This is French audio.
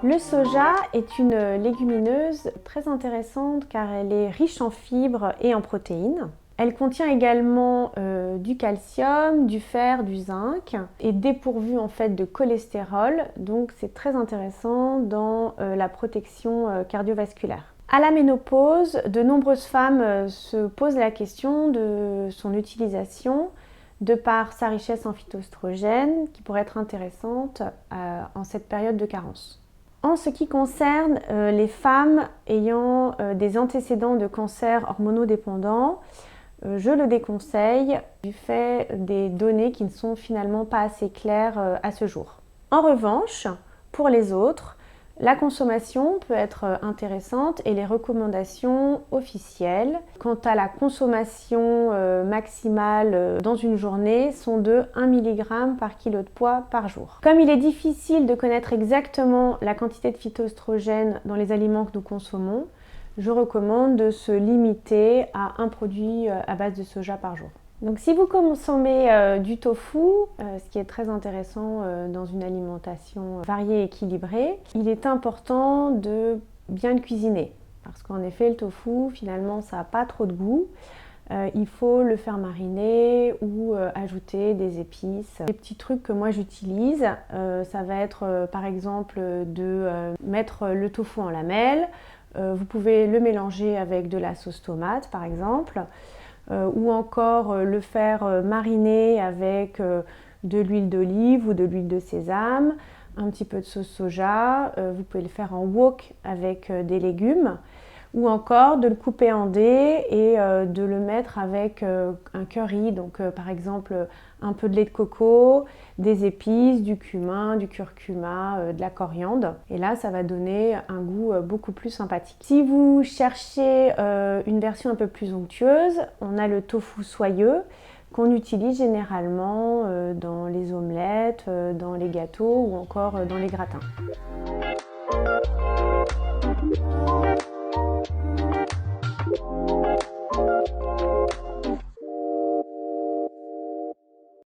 Le soja est une légumineuse très intéressante car elle est riche en fibres et en protéines. Elle contient également du calcium, du fer, du zinc et dépourvue en fait de cholestérol, donc c'est très intéressant dans la protection cardiovasculaire. À la ménopause, de nombreuses femmes se posent la question de son utilisation de par sa richesse en phytoestrogènes qui pourrait être intéressante en cette période de carence. En ce qui concerne les femmes ayant des antécédents de cancer hormonodépendants, je le déconseille du fait des données qui ne sont finalement pas assez claires à ce jour. En revanche, pour les autres, la consommation peut être intéressante et les recommandations officielles quant à la consommation maximale dans une journée sont de 1 mg par kilo de poids par jour. Comme il est difficile de connaître exactement la quantité de phytoestrogènes dans les aliments que nous consommons, je recommande de se limiter à un produit à base de soja par jour. Donc si vous consommez du tofu, ce qui est très intéressant dans une alimentation variée et équilibrée, il est important de bien le cuisiner. Parce qu'en effet, le tofu, finalement, ça n'a pas trop de goût. Il faut le faire mariner ou ajouter des épices. Les petits trucs que moi j'utilise, ça va être par exemple de mettre le tofu en lamelles. Vous pouvez le mélanger avec de la sauce tomate par exemple. Ou encore le faire mariner avec de l'huile d'olive ou de l'huile de sésame, un petit peu de sauce soja. Vous pouvez le faire en wok avec des légumes ou encore de le couper en dés et de le mettre avec un curry, donc par exemple un peu de lait de coco, des épices, du cumin, du curcuma, de la coriandre. Et là, ça va donner un goût beaucoup plus sympathique. Si vous cherchez une version un peu plus onctueuse, on a le tofu soyeux qu'on utilise généralement dans les omelettes, dans les gâteaux ou encore dans les gratins.